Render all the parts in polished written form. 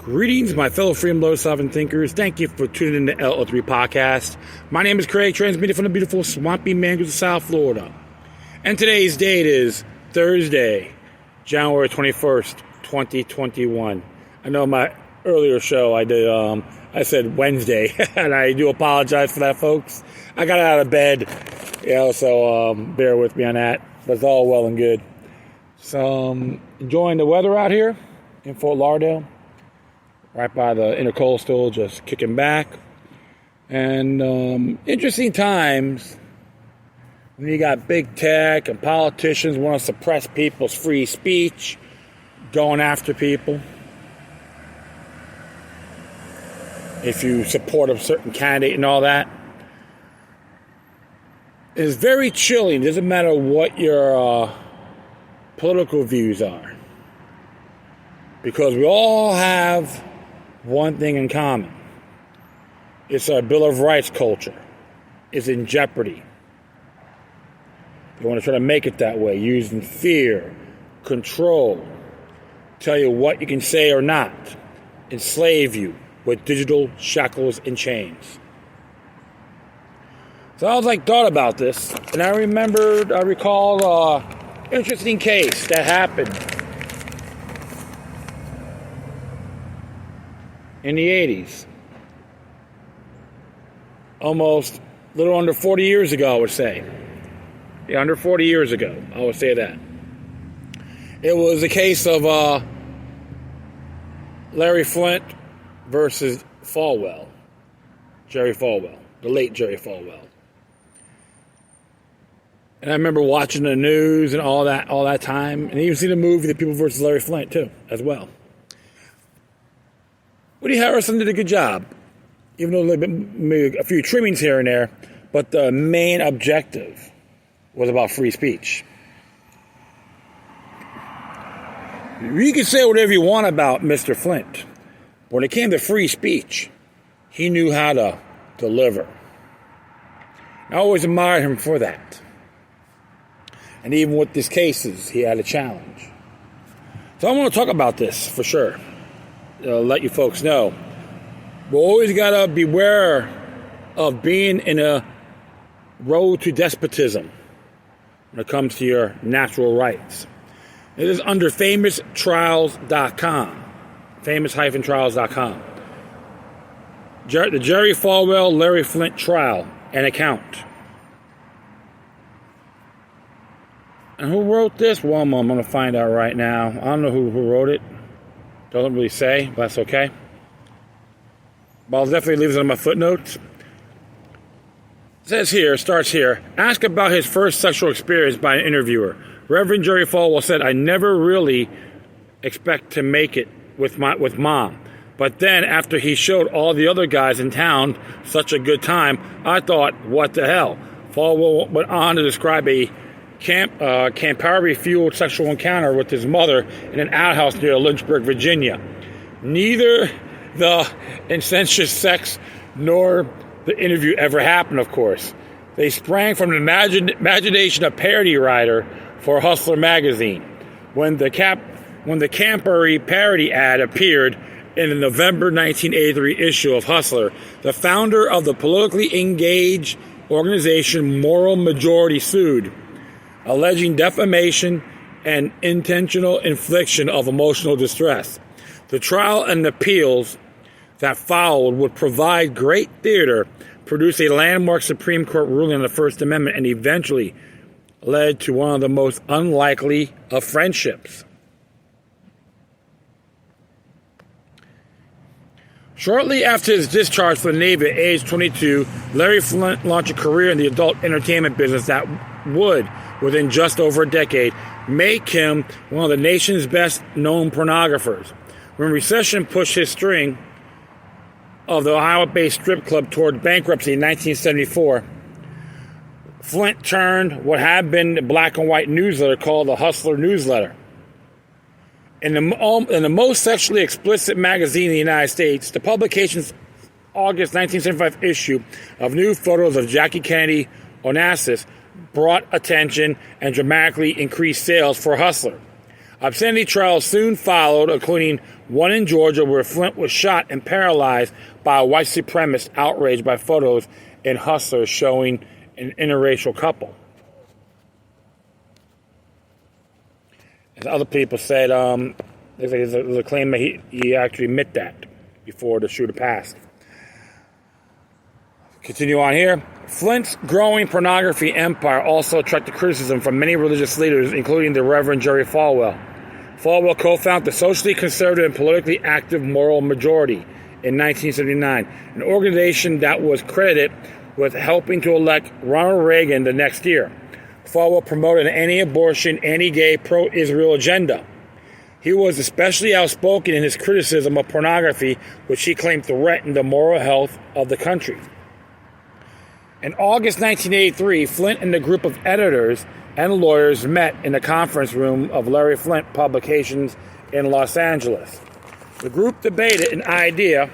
Greetings, my fellow freedom lovers, sovereign thinkers. Thank you for tuning in to LO3 Podcast. My name is Craig, transmitting from the beautiful swampy mangroves of South Florida. And today's date is Thursday, January 21st, 2021. I know my earlier show I said Wednesday, and I do apologize for that, folks. I got out of bed, so bear with me on that. But it's all well and good. So, enjoying the weather out here in Fort Lauderdale. Right by the intercoastal, just kicking back. And interesting times when you got big tech and politicians want to suppress people's free speech, going after people. If you support a certain candidate and all that. It's very chilling. It doesn't matter what your political views are. Because we all have one thing in common. It's our Bill of Rights culture. It's in jeopardy. They want to try to make it that way, using fear, control, tell you what you can say or not, enslave you with digital shackles and chains. So I was thought about this, and I recall an interesting case that happened in the 80s. Almost a little under 40 years ago, I would say. Yeah, under 40 years ago, I would say that. It was a case of Larry Flynt versus Falwell. Jerry Falwell, the late Jerry Falwell. And I remember watching the news and all that time, and even see the movie The People versus Larry Flynt too, as well. Woody Harrelson did a good job, even though maybe a few trimmings here and there, but the main objective was about free speech. You can say whatever you want about Mr. Flynt, but when it came to free speech, he knew how to deliver. I always admired him for that. And even with these cases, he had a challenge. So I want to talk about this for sure. Let you folks know. We always got to beware of being in a road to despotism when it comes to your natural rights. It is under famoustrials.com. Famous-trials.com. The Jerry Falwell, Larry Flynt trial and account. And who wrote this? Well, I'm going to find out right now. I don't know who wrote it. Doesn't really say, but that's okay. But I'll definitely leave it on my footnotes. It starts here. Asked about his first sexual experience by an interviewer. Reverend Jerry Falwell said, I never really expect to make it with mom. But then after he showed all the other guys in town such a good time, I thought, what the hell? Falwell went on to describe a Campari-fueled sexual encounter with his mother in an outhouse near Lynchburg, Virginia. Neither the incestuous sex nor the interview ever happened, of course. They sprang from the imagination of parody writer for Hustler magazine when the Campari parody ad appeared in the November 1983 issue of Hustler. The founder of the politically engaged organization Moral Majority sued, alleging defamation and intentional infliction of emotional distress. The trial and appeals that followed would provide great theater, produce a landmark Supreme Court ruling on the First Amendment, and eventually led to one of the most unlikely of friendships. Shortly after his discharge from the Navy at age 22, Larry Flynt launched a career in the adult entertainment business that would, within just over a decade, make him one of the nation's best-known pornographers. When recession pushed his string of the Ohio-based strip club toward bankruptcy in 1974, Flynt turned what had been a black and white newsletter called the Hustler newsletter. In the most sexually explicit magazine in the United States, the publication's August 1975 issue of nude photos of Jackie Kennedy Onassis brought attention and dramatically increased sales for Hustler. Obscenity trials soon followed, including one in Georgia where Flynt was shot and paralyzed by a white supremacist outraged by photos in Hustler showing an interracial couple. As other people said, there's a claim that he actually admitted that before the shooter passed. Continue on here. Flynt's growing pornography empire also attracted criticism from many religious leaders, including the Reverend Jerry Falwell. Falwell co-founded the socially conservative and politically active Moral Majority in 1979, an organization that was credited with helping to elect Ronald Reagan the next year. Falwell promoted an anti-abortion, anti-gay, pro-Israel agenda. He was especially outspoken in his criticism of pornography, which he claimed threatened the moral health of the country. In August 1983, Flynt and a group of editors and lawyers met in the conference room of Larry Flynt Publications in Los Angeles. The group debated an idea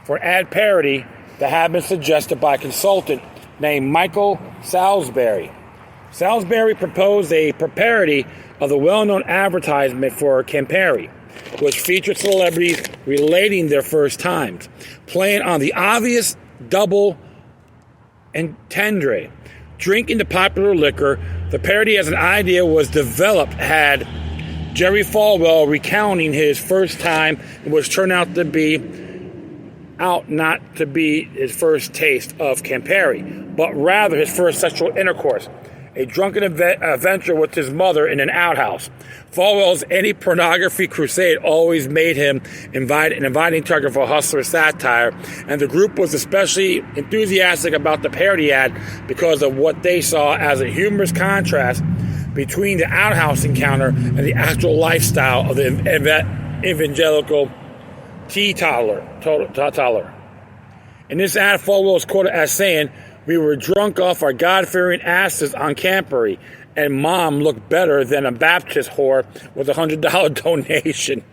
for ad parody that had been suggested by a consultant named Michael Salisbury. Salisbury proposed a parody of the well-known advertisement for Campari, which featured celebrities relating their first times, playing on the obvious double entendre. Drinking the popular liquor, the parody as an idea was developed had Jerry Falwell recounting his first time, which turned out not to be his first taste of Campari, but rather his first sexual intercourse, a drunken adventure with his mother in an outhouse. Falwell's anti-pornography crusade always made him an inviting target for Hustler satire, and the group was especially enthusiastic about the parody ad because of what they saw as a humorous contrast between the outhouse encounter and the actual lifestyle of the evangelical teetotaler. In this ad, Falwell was quoted as saying, "We were drunk off our God-fearing asses on Campari, and Mom looked better than a Baptist whore with a $100 donation."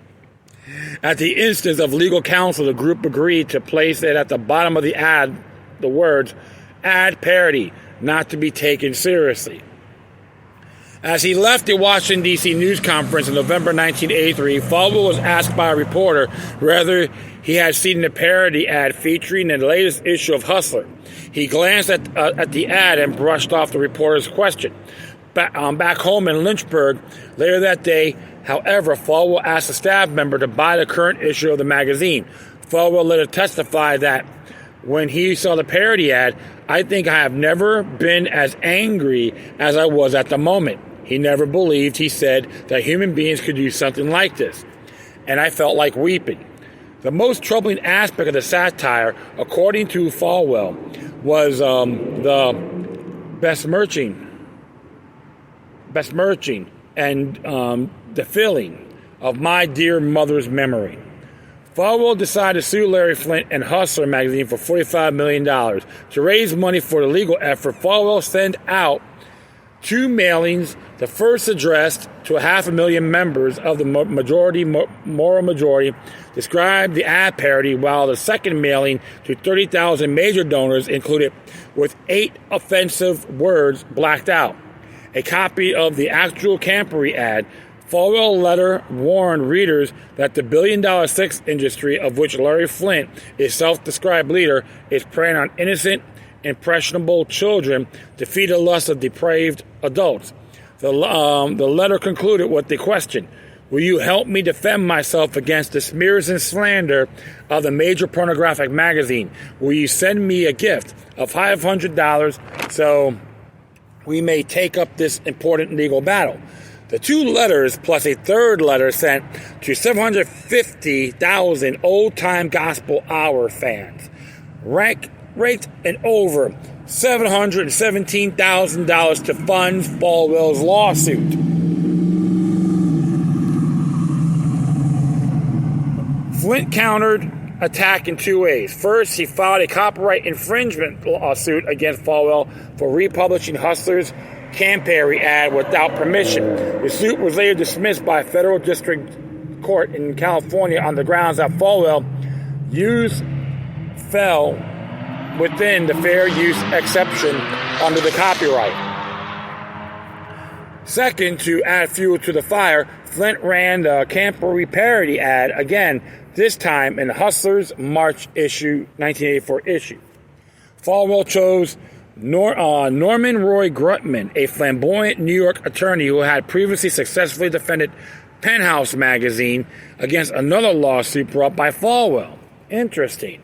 At the instance of legal counsel, the group agreed to place it at the bottom of the ad, the words, "Ad parody, not to be taken seriously." As he left the Washington, D.C. news conference in November 1983, Falwell was asked by a reporter whether he had seen the parody ad featuring the latest issue of Hustler. He glanced at the ad and brushed off the reporter's question. Back home in Lynchburg, later that day, however, Falwell asked a staff member to buy the current issue of the magazine. Falwell later testified that when he saw the parody ad, "I think I have never been as angry as I was at the moment. He never believed," he said, "that human beings could do something like this. And I felt like weeping." The most troubling aspect of the satire, according to Falwell, was the besmirching and the filling of my dear mother's memory. Falwell decided to sue Larry Flynt and Hustler magazine for $45 million. To raise money for the legal effort, Falwell sent out 2 mailings, the first addressed to 500,000 members of the Moral Majority, described the ad parody, while the second mailing to 30,000 major donors included with 8 offensive words blacked out. A copy of the actual Campari ad. Falwell letter warned readers that the billion-dollar sex industry, of which Larry Flynt is self-described leader, is preying on innocent, impressionable children to feed the lust of depraved adults. The letter concluded with the question, "Will you help me defend myself against the smears and slander of the major pornographic magazine? Will you send me a gift of $500 so we may take up this important legal battle?" The 2 letters plus a third letter sent to 750,000 old-time gospel hour fans raked in over $717,000 to fund Falwell's lawsuit. Flynt countered attack in 2 ways. First, he filed a copyright infringement lawsuit against Falwell for republishing Hustler's Campari ad without permission. The suit was later dismissed by a federal district court in California on the grounds that Falwell use fell within the fair use exception under the copyright. Second, to add fuel to the fire, Flynt ran the Camporee parody ad again, this time in Hustler's March 1984 issue. Falwell chose Norman Roy Grutman, a flamboyant New York attorney who had previously successfully defended Penthouse magazine against another lawsuit brought by Falwell. Interesting.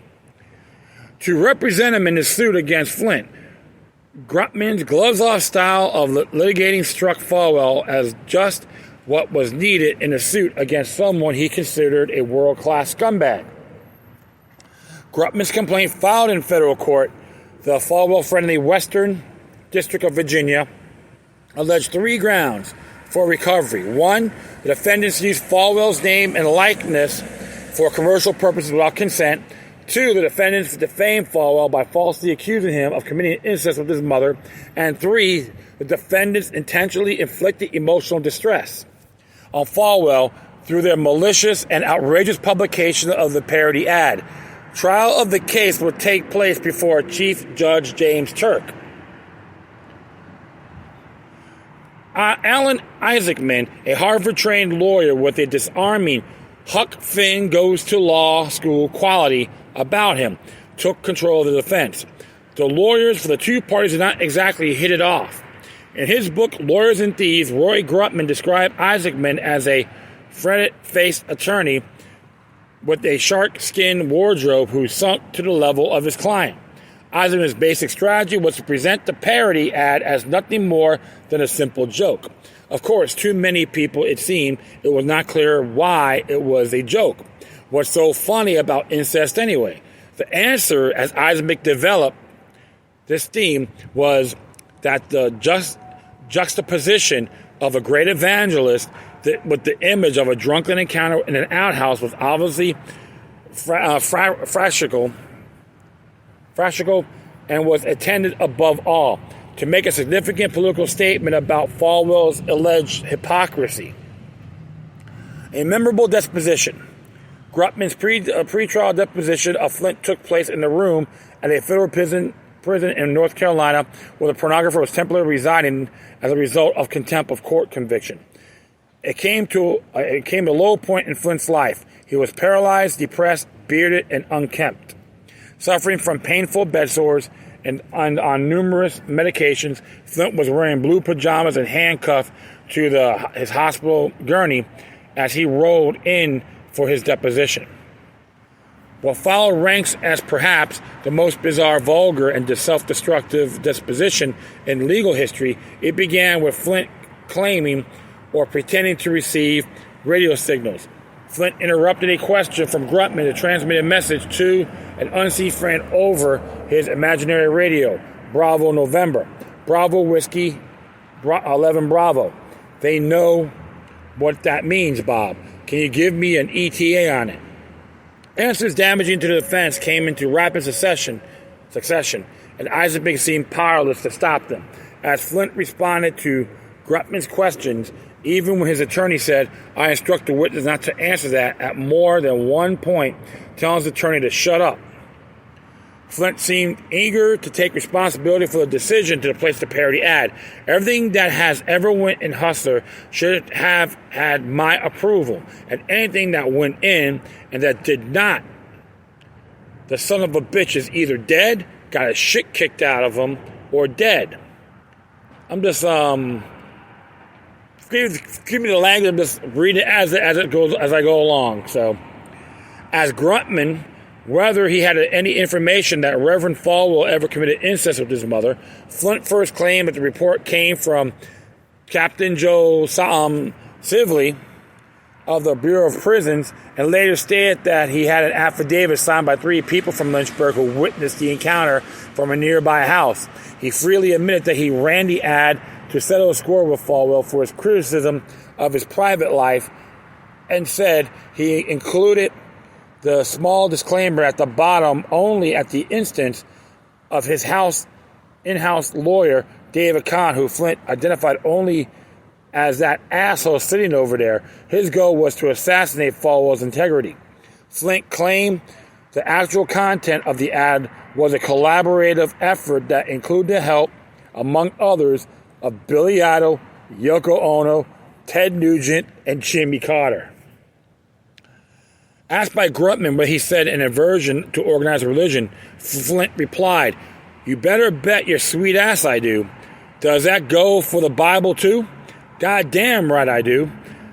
To represent him in the suit against Flynt, Grutman's gloves-off style of litigating struck Falwell as just what was needed in a suit against someone he considered a world-class scumbag. Grutman's complaint filed in federal court, the Falwell-friendly Western District of Virginia, alleged 3 grounds for recovery. 1, the defendants used Falwell's name and likeness for commercial purposes without consent. 2, the defendants defamed Falwell by falsely accusing him of committing incest with his mother. And 3, the defendants intentionally inflicted emotional distress on Falwell through their malicious and outrageous publication of the parody ad. Trial of the case would take place before Chief Judge James Turk. Alan Isaacman, a Harvard-trained lawyer with a disarming Huck Finn goes to law school quality about him, took control of the defense. The lawyers for the 2 parties did not exactly hit it off. In his book, Lawyers and Thieves, Roy Grutman described Isaacman as a fretted-faced attorney with a shark-skinned wardrobe who sunk to the level of his client. Isaacman's basic strategy was to present the parody ad as nothing more than a simple joke. Of course, to many people, it seemed it was not clear why it was a joke. What's so funny about incest anyway? The answer, as Isaacman developed this theme, was that the juxtaposition of a great evangelist with the image of a drunken encounter in an outhouse was obviously farcical and was intended above all to make a significant political statement about Falwell's alleged hypocrisy. A memorable deposition. Grutman's pre-trial deposition of Flynt took place in the room at a federal prison in North Carolina where the pornographer was temporarily residing as a result of contempt of court conviction. It came to a low point in Flynt's life. He was paralyzed, depressed, bearded, and unkempt. Suffering from painful bed sores and on numerous medications, Flynt was wearing blue pajamas and handcuffed to his hospital gurney as he rolled in for his deposition. What followed ranks as perhaps the most bizarre, vulgar, and self-destructive deposition in legal history. It began with Flynt claiming or pretending to receive radio signals. Flynt interrupted a question from Grutman to transmit a message to an unseen friend over his imaginary radio. Bravo November. Bravo Whiskey 11 Bravo. They know what that means, Bob. Can you give me an ETA on it? Answers damaging to the defense came into rapid succession, and Isaacman seemed powerless to stop them. As Flynt responded to Grutman's questions, even when his attorney said, "I instruct the witness not to answer that," at more than one point, telling his attorney to shut up. Flynt seemed eager to take responsibility for the decision to place the parody ad. "Everything that has ever went in Hustler should have had my approval, and anything that went in and that did not, the son of a bitch is either dead, got his shit kicked out of him, or dead." I'm just give me the language. I'm just reading it as it goes, as I go along. So, as Grutman, whether he had any information that Reverend Falwell ever committed incest with his mother, Flynt first claimed that the report came from Captain Joe Sivley of the Bureau of Prisons, and later stated that he had an affidavit signed by 3 people from Lynchburg who witnessed the encounter from a nearby house. He freely admitted that he ran the ad to settle a score with Falwell for his criticism of his private life, and said he included the small disclaimer at the bottom only at the instance of his in-house lawyer, David Kahn, who Flynt identified only as that asshole sitting over there. His goal was to assassinate Falwell's integrity. Flynt claimed the actual content of the ad was a collaborative effort that included the help, among others, of Billy Idol, Yoko Ono, Ted Nugent, and Jimmy Carter. Asked by Grutman what he said in aversion to organized religion, Flynt replied, "You better bet your sweet ass I do. Does that go for the Bible too? Goddamn right I do."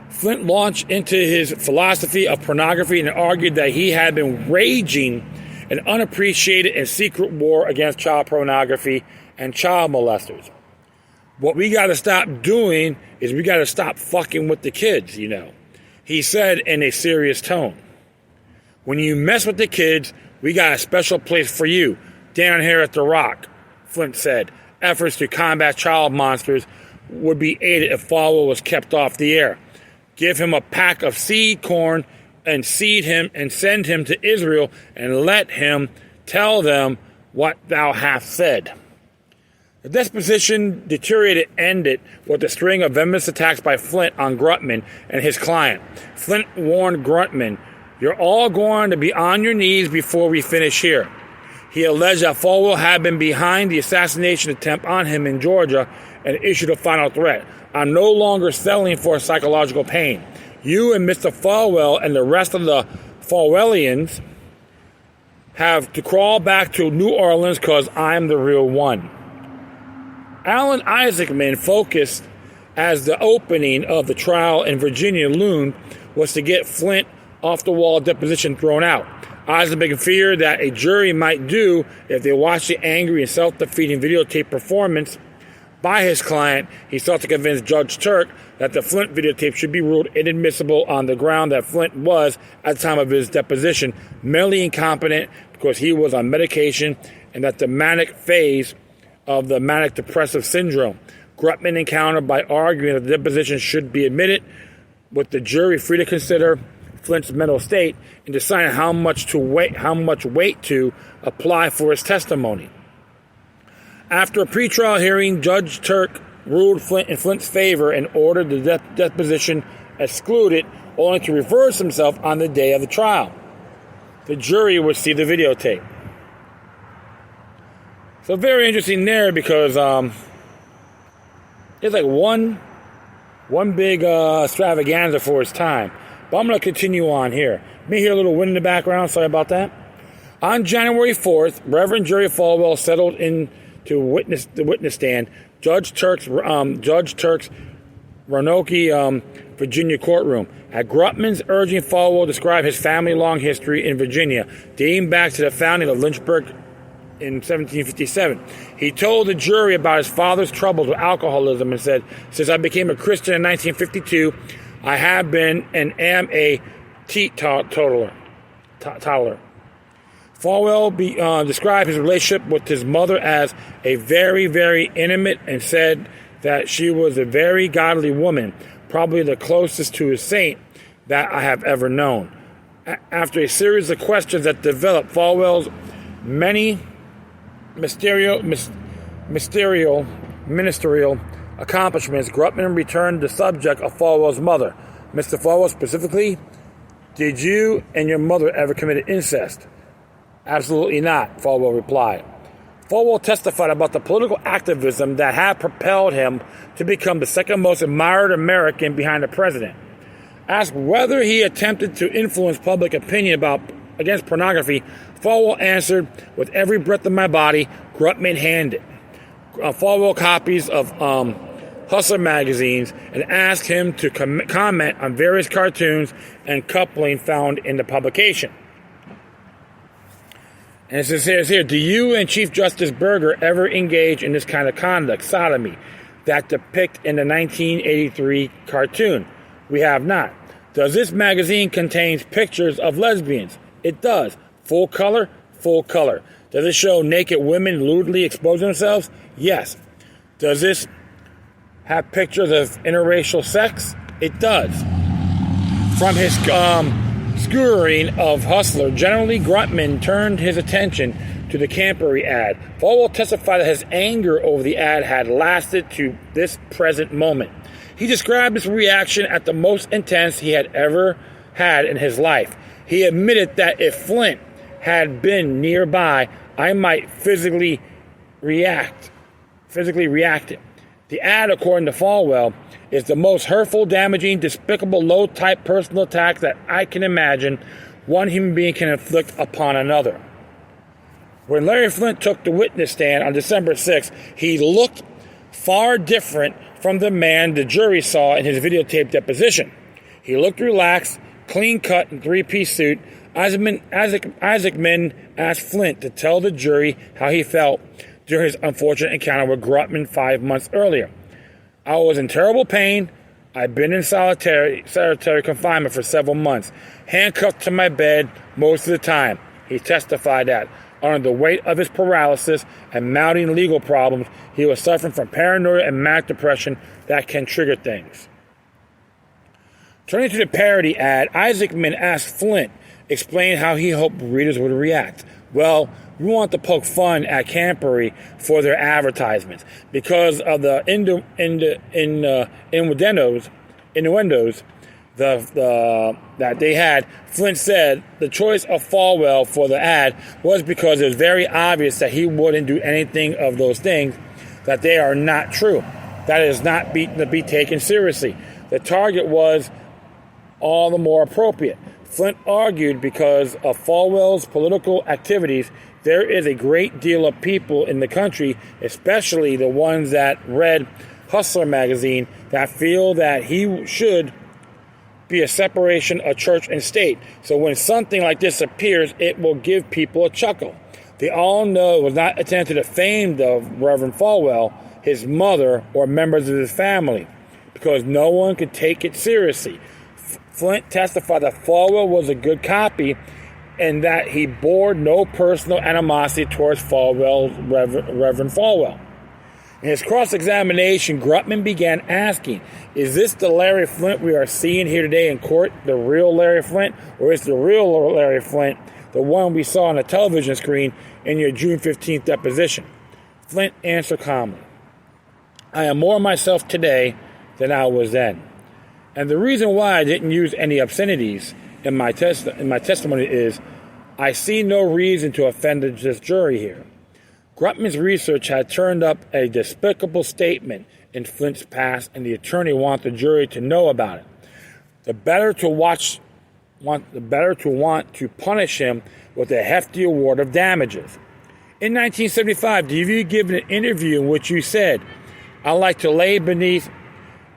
Flynt launched into his philosophy of pornography and argued that he had been waging an unappreciated and secret war against child pornography and child molesters. What we got to stop doing is we got to stop fucking with the kids, he said in a serious tone. When you mess with the kids, we got a special place for you down here at The Rock, Flynt said. Efforts to combat child monsters would be aided if Falwell was kept off the air. Give him a pack of seed corn and seed him and send him to Israel and let him tell them what thou hast said. The disposition deteriorated ended with a string of venomous attacks by Flynt on Grutman and his client. Flynt warned Grutman, "You're all going to be on your knees before we finish here." He alleged that Falwell had been behind the assassination attempt on him in Georgia and issued a final threat. "I'm no longer settling for psychological pain. You and Mr. Falwell and the rest of the Falwellians have to crawl back to New Orleans because I'm the real one." Alan Isaacman focused as the opening of the trial in Virginia loomed was to get Flynt off-the-wall deposition thrown out. Isaacman feared that a jury might do if they watched the angry and self-defeating videotape performance by his client. He sought to convince Judge Turk that the Flynt videotape should be ruled inadmissible on the ground that Flynt was, at the time of his deposition, mentally incompetent because he was on medication and that the manic phase of the manic depressive syndrome. Grutman encountered by arguing that the deposition should be admitted, with the jury free to consider Flynt's mental state and decide how much weight to apply for his testimony. After a pretrial hearing, Judge Turk ruled Flynt in Flynt's favor and ordered the deposition excluded, only to reverse himself on the day of the trial. The jury would see the videotape. So very interesting there because it's like one big extravaganza for its time. But I'm going to continue on here. You may hear a little wind in the background. Sorry about that. On January 4th, Reverend Jerry Falwell settled into the witness stand. Judge Turk's Roanoke, Virginia courtroom. At Grutman's urging, Falwell described his family-long history in Virginia, dating back to the founding of Lynchburg in 1757. He told the jury about his father's troubles with alcoholism and said, "Since I became a Christian in 1952, I have been and am a teetotaler." Falwell described his relationship with his mother as a very, very intimate and said that she was a very godly woman, probably the closest to a saint that I have ever known. After a series of questions that developed Falwell's many ministerial accomplishments, Grutman returned the subject of Falwell's mother. Mr. Falwell specifically, "Did you and your mother ever commit incest?" "Absolutely not," Falwell replied. Falwell testified about the political activism that had propelled him to become the second most admired American behind the president. Asked whether he attempted to influence public opinion against pornography, Falwell answered, "With every breath of my body, Grutman handed Falwell copies of Hustler magazines and asked him to comment on various cartoons and coupling found in the publication." And it says here, "Do you and Chief Justice Berger ever engage in this kind of conduct, sodomy, that depict in the 1983 cartoon?" "We have not." "Does this magazine contain pictures of lesbians?" "It does." "Full color?" "Full color." "Does it show naked women lewdly exposing themselves?" "Yes." "Does this have pictures of interracial sex?" "It does." From his skewering of Hustler, Generally Grutman turned his attention to the Campery ad. Falwell testified that his anger over the ad had lasted to this present moment. He described his reaction as the most intense he had ever had in his life. He admitted that if Flynt had been nearby, I might physically react. The ad, according to Falwell, is the most hurtful, damaging, despicable, low-type personal attack that I can imagine one human being can inflict upon another. When Larry Flynt took the witness stand on December 6th, he looked far different from the man the jury saw in his videotaped deposition. He looked relaxed, clean-cut in three-piece suit. Isaacman asked Flynt to tell the jury how he felt during his unfortunate encounter with Grutman 5 months earlier. I was in terrible pain. I'd been in solitary confinement for several months, handcuffed to my bed most of the time. He testified that, under the weight of his paralysis and mounting legal problems, he was suffering from paranoia and manic depression that can trigger things. Turning to the parody ad, Isaacman asked Flynt explain how he hoped readers would react. Well, we want to poke fun at Campery for their advertisements because of the innuendos that they had. Flynt said the choice of Falwell for the ad was because it was very obvious that he wouldn't do anything of those things, that they are not true. That is not to be taken seriously. The target was all the more appropriate. Flynt argued because of Falwell's political activities, there is a great deal of people in the country, especially the ones that read Hustler magazine, that feel that he should be a separation of church and state. So when something like this appears, it will give people a chuckle. They all know it was not intended to defame the Reverend Falwell, his mother, or members of his family, because no one could take it seriously. Flynt testified that Falwell was a good copy and that he bore no personal animosity towards Reverend Falwell. In his cross-examination, Grutman began asking, is this the Larry Flynt we are seeing here today in court, the real Larry Flynt, or is the real Larry Flynt the one we saw on the television screen in your June 15th deposition? Flynt answered calmly, I am more myself today than I was then. And the reason why I didn't use any obscenities in my testimony is I see no reason to offend this jury here. Grutman's research had turned up a despicable statement in Flynt's past, and the attorney wanted the jury to know about it. The better to want to punish him with a hefty award of damages. In 1975, you gave an interview in which you said, I like to lay beneath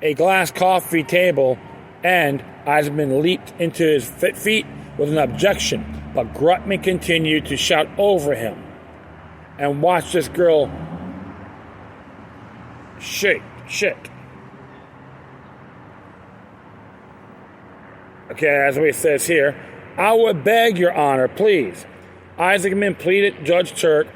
a glass coffee table, and Eisman leaped into his feet with an objection, but Grutman continued to shout over him. And watch this girl shake. Okay, as it says here, I would beg, Your Honor, please. Isaacman pleaded, Judge Turk,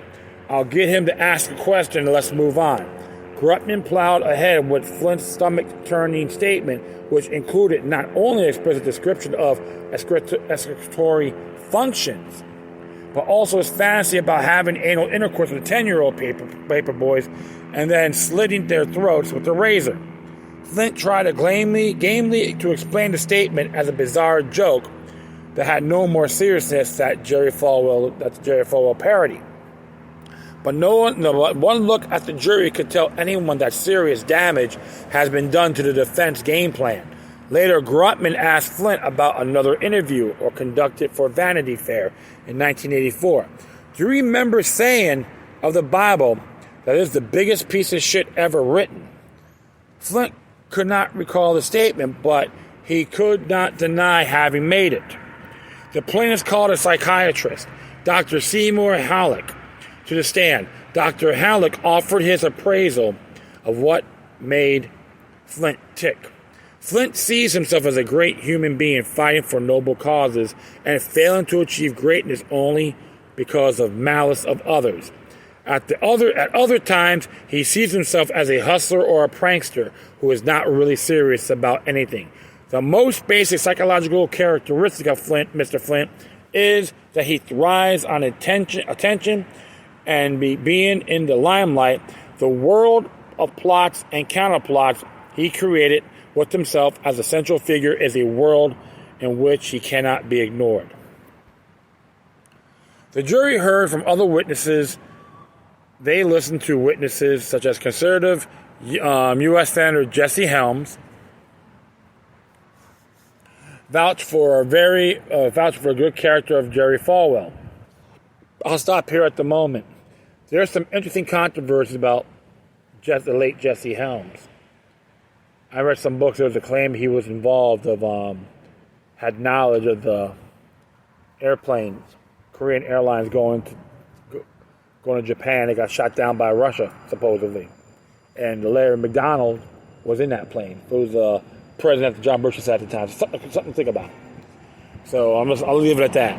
I'll get him to ask a question and let's move on. Grutman plowed ahead with Flynt's stomach-turning statement, which included not only an explicit description of excretory functions, but also his fantasy about having anal intercourse with 10-year-old paper boys and then slitting their throats with a razor. Flynt tried to gamely to explain the statement as a bizarre joke that had no more seriousness that Jerry Falwell parody. But one look at the jury could tell anyone that serious damage has been done to the defense game plan. Later, Grutman asked Flynt about another interview or conducted for Vanity Fair in 1984. Do you remember saying of the Bible that it's the biggest piece of shit ever written? Flynt could not recall the statement, but he could not deny having made it. The plaintiff called a psychiatrist, Dr. Seymour Halleck, to the stand. Dr. Halleck offered his appraisal of what made Flynt tick. Flynt sees himself as a great human being fighting for noble causes and failing to achieve greatness only because of malice of others. At other times, he sees himself as a hustler or a prankster who is not really serious about anything. The most basic psychological characteristic of Mr. Flynt, is that he thrives on attention and being in the limelight. The world of plots and counterplots he created with himself as a central figure is a world in which he cannot be ignored. The jury heard from other witnesses. They listened to witnesses such as conservative U.S. Senator Jesse Helms vouched for a good character of Jerry Falwell. I'll stop here at the moment. There's some interesting controversies about the late Jesse Helms. I read some books. There was a claim he was involved had knowledge of the airplanes, Korean Airlines going to Japan. They got shot down by Russia, supposedly. And Larry McDonald was in that plane. It was President John Bush at the time. Something to think about. So I'll leave it at that.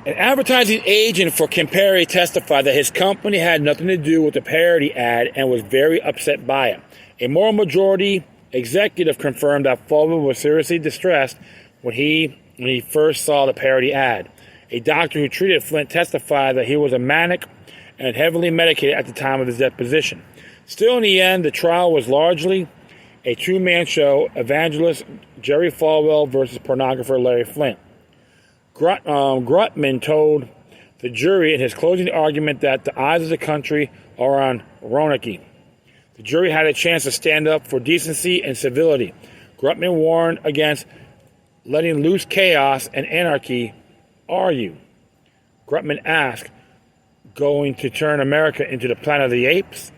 An advertising agent for Campari testified that his company had nothing to do with the parody ad and was very upset by it. A moral majority executive confirmed that Falwell was seriously distressed when he first saw the parody ad. A doctor who treated Flynt testified that he was a manic and heavily medicated at the time of his deposition. Still, in the end, the trial was largely a two-man show: evangelist Jerry Falwell versus pornographer Larry Flynt. Grutman told the jury in his closing argument that the eyes of the country are on Roanoke. The jury had a chance to stand up for decency and civility. Grutman warned against letting loose chaos and anarchy. Are you? Grutman asked, going to turn America into the Planet of the Apes?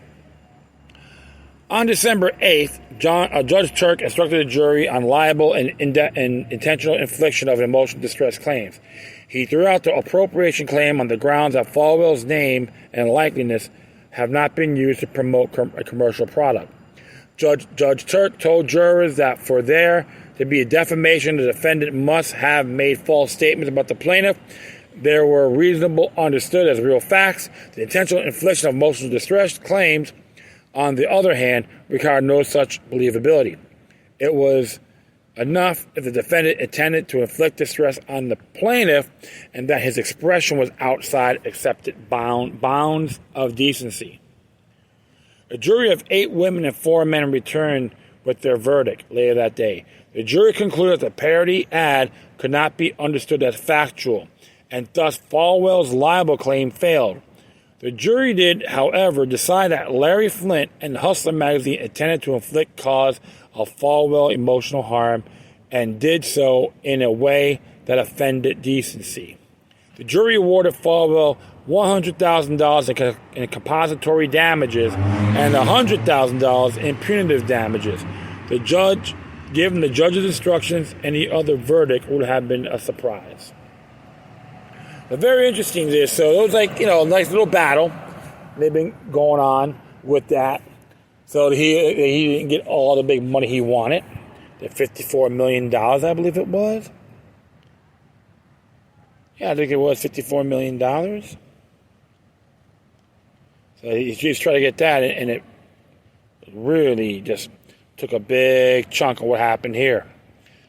On December 8th, Judge Turk instructed the jury on liable and intentional infliction of emotional distress claims. He threw out the appropriation claim on the grounds that Falwell's name and likeness have not been used to promote a commercial product. Judge Turk told jurors that for there to be a defamation, the defendant must have made false statements about the plaintiff. There were reasonable, understood as real facts. The intentional infliction of emotional distress claims, on the other hand, required no such believability. It was enough if the defendant intended to inflict distress on the plaintiff and that his expression was outside accepted bounds of decency. A jury of 8 women and 4 men returned with their verdict later that day. The jury concluded that the parody ad could not be understood as factual, and thus Falwell's libel claim failed. The jury did, however, decide that Larry Flynt and Hustler magazine intended to inflict cause of Falwell emotional harm and did so in a way that offended decency. The jury awarded Falwell $100,000 in compensatory damages and $100,000 in punitive damages. The judge, given the judge's instructions, any other verdict would have been a surprise. But very interesting this. So it was like, a nice little battle. They've been going on with that. So he didn't get all the big money he wanted. The $54 million, I believe it was. Yeah, I think it was $54 million. So he just tried to get that, and it really just took a big chunk of what happened here.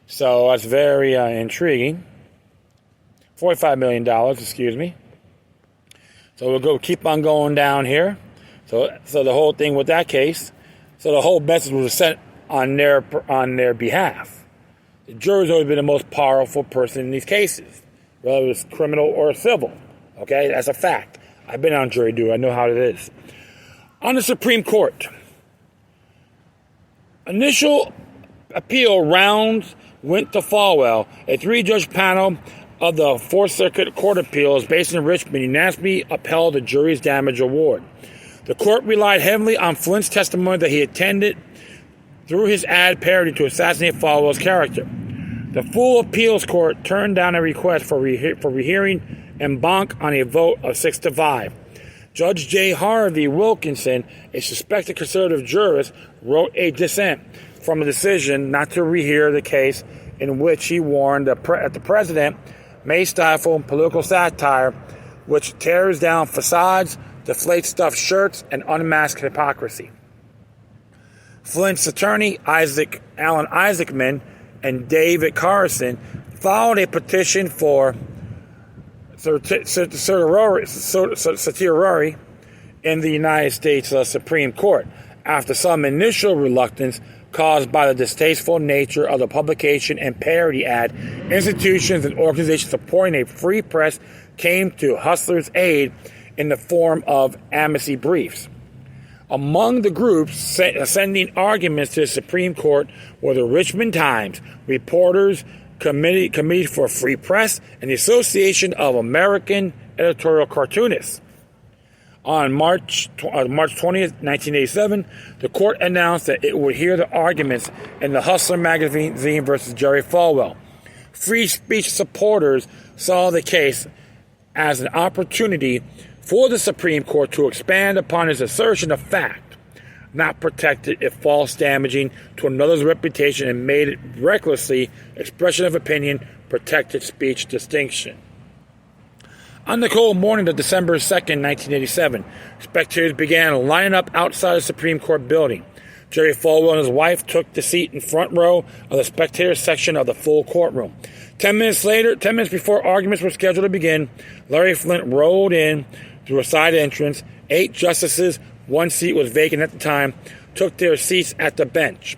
So that's very intriguing. $45 million, excuse me. So we'll keep on going down here. So the whole thing with that case, so the whole message was sent on their behalf. The jury's always been the most powerful person in these cases, whether it's criminal or civil. Okay, that's a fact. I've been on jury duty. I know how it is. On the Supreme Court, initial appeal rounds went to Falwell. A 3-judge panel of the Fourth Circuit Court of Appeals based in Richmond unanimously upheld the jury's damage award. The court relied heavily on Flynt's testimony that he intended, through his ad parody, to assassinate Falwell's character. The full appeals court turned down a request for rehearing en banc on a vote of 6-5. Judge J. Harvey Wilkinson, a suspected conservative jurist, wrote a dissent from the decision not to rehear the case, in which he warned that the president may stifle political satire, which tears down facades, deflates stuffed shirts, and unmasks hypocrisy. Flynt's attorney, Alan Isaacman, and David Carson filed a petition for certiorari in the United States Supreme Court after some initial reluctance caused by the distasteful nature of the publication and parody ad. Institutions and organizations supporting a free press came to Hustler's aid in the form of amnesty briefs. Among the groups sending arguments to the Supreme Court were the Richmond Times, Reporters Committee for Free Press, and the Association of American Editorial Cartoonists. On March 20th, 1987, the court announced that it would hear the arguments in the Hustler magazine versus Jerry Falwell. Free speech supporters saw the case as an opportunity for the Supreme Court to expand upon its assertion of fact, not protected if false, damaging to another's reputation, and made it recklessly expression of opinion, protected speech distinction. On the cold morning of December 2nd, 1987, spectators began lining up outside the Supreme Court building. Jerry Falwell and his wife took the seat in front row of the spectator section of the full courtroom. 10 minutes before arguments were scheduled to begin, Larry Flynt rode in through a side entrance. 8 justices, 1 seat was vacant at the time, took their seats at the bench.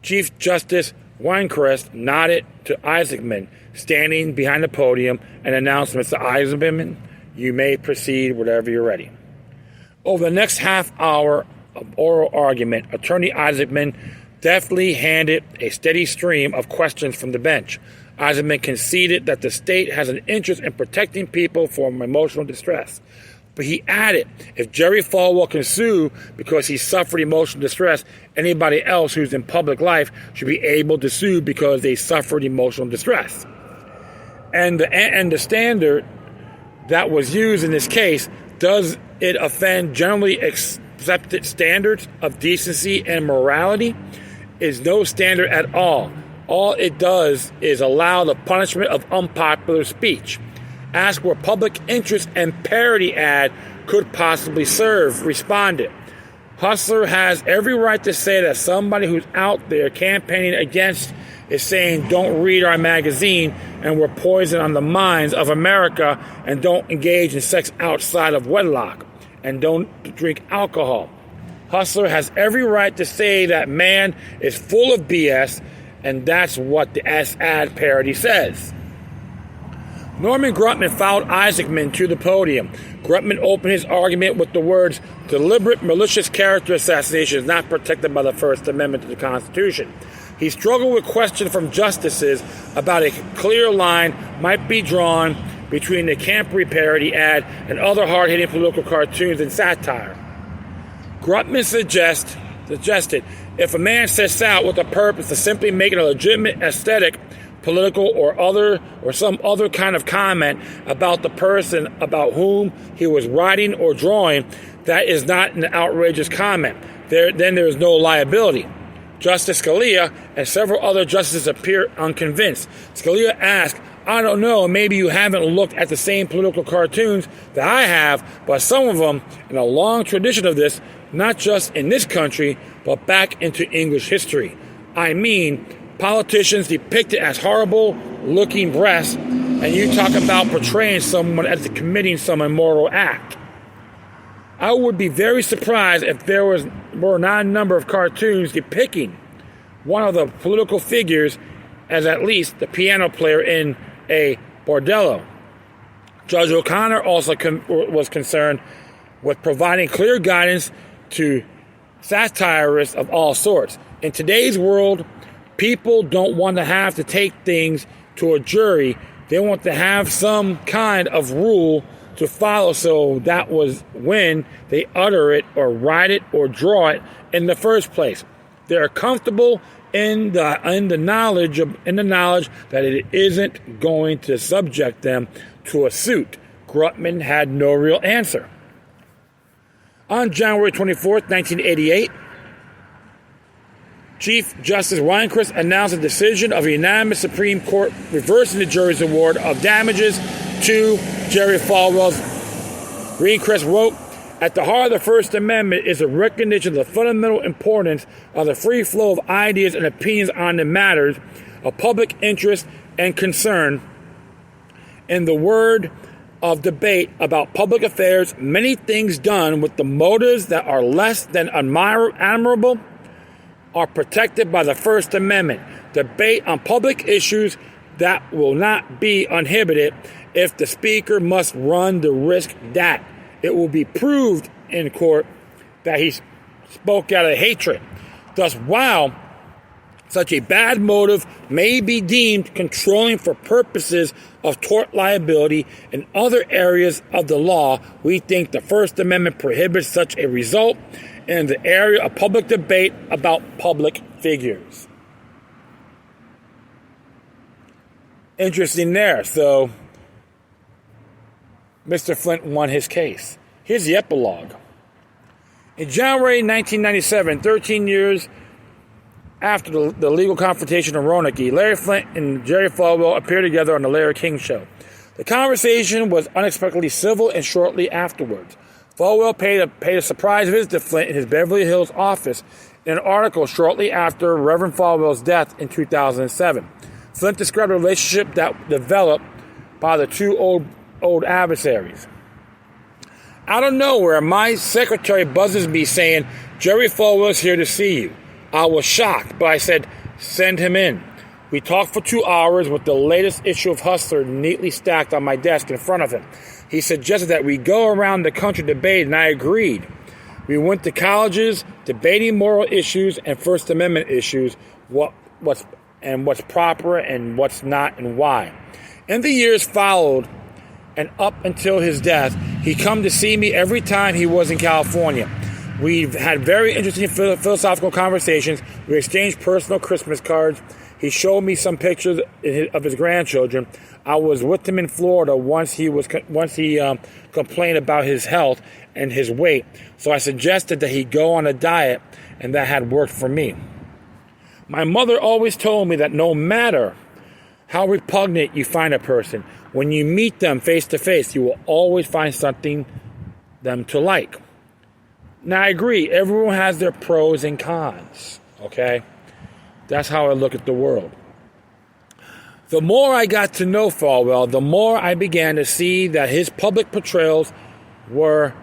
Chief Justice Rehnquist nodded to Isaacman, standing behind the podium, and announced, "Mr. Isaacman, you may proceed whenever you're ready." Over the next half hour of oral argument, Attorney Isaacman deftly handed a steady stream of questions from the bench. Isaacman conceded that the state has an interest in protecting people from emotional distress. But he added, if Jerry Falwell can sue because he suffered emotional distress, anybody else who's in public life should be able to sue because they suffered emotional distress. And the standard that was used in this case, does it offend generally accepted standards of decency and morality? Is no standard at all. All it does is allow the punishment of unpopular speech. Ask where public interest and parody ad could possibly serve, responded. Hustler has every right to say that somebody who's out there campaigning against is saying don't read our magazine and we're poison on the minds of America, and don't engage in sex outside of wedlock, and don't drink alcohol. Hustler has every right to say that man is full of BS, and that's what the ad parody says. Norman Grutman followed Isaacman to the podium. Grutman opened his argument with the words, "Deliberate malicious character assassination is not protected by the First Amendment to the Constitution." He struggled with questions from justices about a clear line might be drawn between the Campery parody ad and other hard-hitting political cartoons and satire. Grutman suggested if a man sets out with a purpose of simply making a legitimate aesthetic, political or some other kind of comment about the person about whom he was writing or drawing, that is not an outrageous comment. Then there is no liability. Justice Scalia and several other justices appeared unconvinced. Scalia asked, "I don't know, maybe you haven't looked at the same political cartoons that I have, but some of them, in a long tradition of this, not just in this country, but back into English history. I mean, politicians depicted as horrible-looking breasts, and you talk about portraying someone as committing some immoral act. I would be very surprised if there were not a number of cartoons depicting one of the political figures as at least the piano player in a bordello." Judge O'Connor also was concerned with providing clear guidance to satirists of all sorts. In today's world, people don't want to have to take things to a jury. They want to have some kind of rule to follow, so that was when they utter it or write it or draw it in the first place. They're comfortable in the knowledge that it isn't going to subject them to a suit. Grutman had no real answer. On January 24th, 1988, Chief Justice Rehnquist announced a decision of a unanimous Supreme Court reversing the jury's award of damages to Jerry Falwell. Rehnquist wrote, "At the heart of the First Amendment is a recognition of the fundamental importance of the free flow of ideas and opinions on the matters of public interest and concern. In the word of debate about public affairs, many things done with the motives that are less than admirable are protected by the First Amendment. Debate on public issues that will not be uninhibited if the speaker must run the risk that it will be proved in court that he spoke out of hatred. Thus, while such a bad motive may be deemed controlling for purposes of tort liability in other areas of the law, we think the First Amendment prohibits such a result in the area of public debate about public figures. Interesting there. So, Mr. Flynt won his case. Here's the epilogue. In January 1997, 13 years after the legal confrontation of Roanoke, Larry Flynt and Jerry Falwell appeared together on The Larry King Show. The conversation was unexpectedly civil, and shortly afterwards, Falwell paid a surprise visit to Flynt in his Beverly Hills office in an article shortly after Reverend Falwell's death in 2007. Flynt described a relationship that developed by the two old adversaries. Out of nowhere, my secretary buzzes me saying, "Jerry Falwell's here to see you." I was shocked, but I said, "Send him in." We talked for 2 hours with the latest issue of Hustler neatly stacked on my desk in front of him. He suggested that we go around the country debating, and I agreed. We went to colleges, debating moral issues and First Amendment issues, what's proper and what's not and why. In the years followed, and up until his death, he come to see me every time he was in California. We've had very interesting philosophical conversations. We exchanged personal Christmas cards. He showed me some pictures of his grandchildren. I was with him in Florida once he complained about his health and his weight. So I suggested that he go on a diet, and that had worked for me. My mother always told me that no matter how repugnant you find a person, when you meet them face to face, you will always find something them to like. Now, I agree. Everyone has their pros and cons, okay? That's how I look at the world. The more I got to know Falwell, the more I began to see that his public portrayals were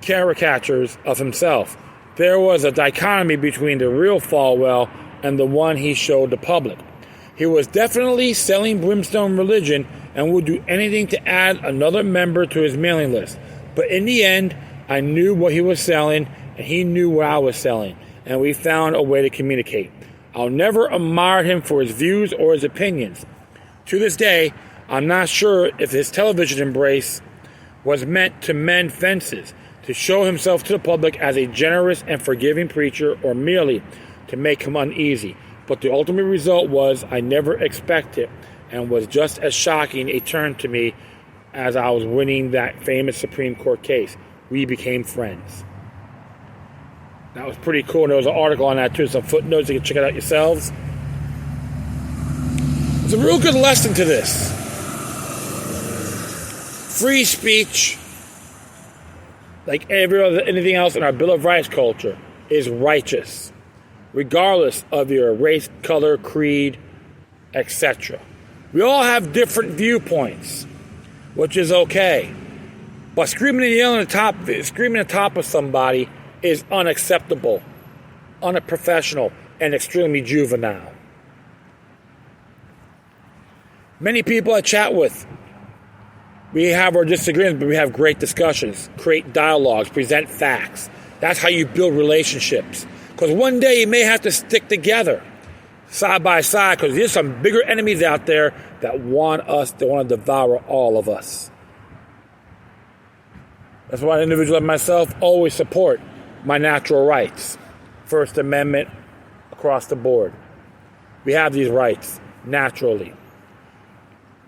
caricatures of himself. There was a dichotomy between the real Falwell and the one he showed the public. He was definitely selling brimstone religion and would do anything to add another member to his mailing list. But in the end, I knew what he was selling, and he knew what I was selling, and we found a way to communicate. I'll never admire him for his views or his opinions. To this day, I'm not sure if his television embrace was meant to mend fences, to show himself to the public as a generous and forgiving preacher, or merely to make him uneasy. But the ultimate result was I never expected, and was just as shocking a turn to me as I was winning that famous Supreme Court case. We became friends. That was pretty cool. And there was an article on that too, some footnotes. You can check it out yourselves. It's a real good lesson to this. Free speech, like anything else in our Bill of Rights culture, is righteous, regardless of your race, color, creed, etc. We all have different viewpoints, which is okay. But screaming and yelling on top of somebody is unacceptable, unprofessional, and extremely juvenile. Many people I chat with, we have our disagreements, but we have great discussions, create dialogues, present facts. That's how you build relationships. Because one day you may have to stick together, side by side, because there's some bigger enemies out there that want to devour all of us. That's why an individual like myself always support my natural rights. First Amendment across the board. We have these rights naturally.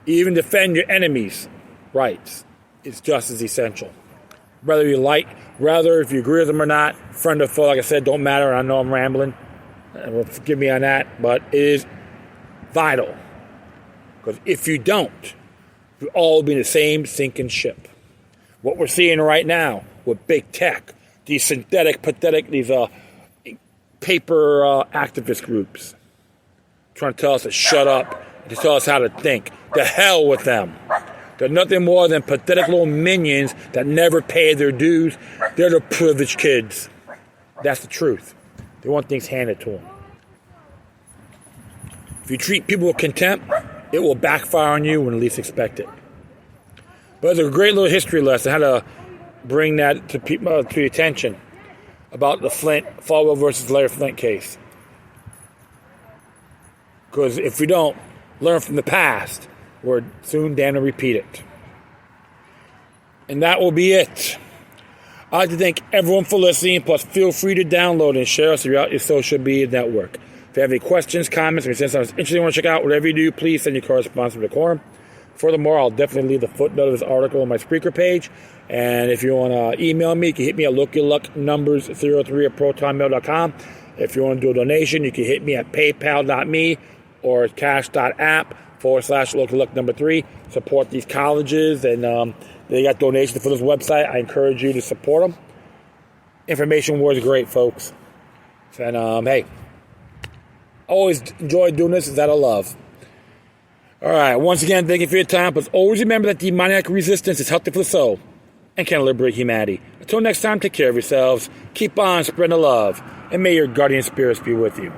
Even defend your enemies' rights is just as essential. Whether if you agree with them or not, friend or foe, like I said, don't matter. I know I'm rambling. Forgive me on that, but it is vital. Because if you don't, we'll all be in the same sinking ship. What we're seeing right now with big tech, these synthetic, pathetic, these paper activist groups trying to tell us to shut up, to tell us how to think. The hell with them. They're nothing more than pathetic little minions that never pay their dues. They're the privileged kids. That's the truth. They want things handed to them. If you treat people with contempt, it will backfire on you when least expect it. But it's a great little history lesson. I had bring that to people to the attention about the Falwell versus Larry Flynt case. Because if we don't learn from the past, we're soon damned to repeat it. And that will be it. I'd like to thank everyone for listening, plus feel free to download and share us throughout your social media network. If you have any questions, comments, or anything interesting you want to check out, whatever you do, please send your correspondence to the quorum. Furthermore, I'll definitely leave the footnote of this article on my Spreaker page. And if you want to email me, you can hit me at lookyourlucknumbers03@protonmail.com. If you want to do a donation, you can hit me at paypal.me or cash.app/lookyourluck3. Support these colleges, and they got donations for this website. I encourage you to support them. Information was great, folks. And hey, always enjoy doing this. It's out of love. All right. Once again, thank you for your time. But always remember that demoniac resistance is healthy for the soul and can liberate humanity. Until next time, take care of yourselves. Keep on spreading the love. And may your guardian spirits be with you.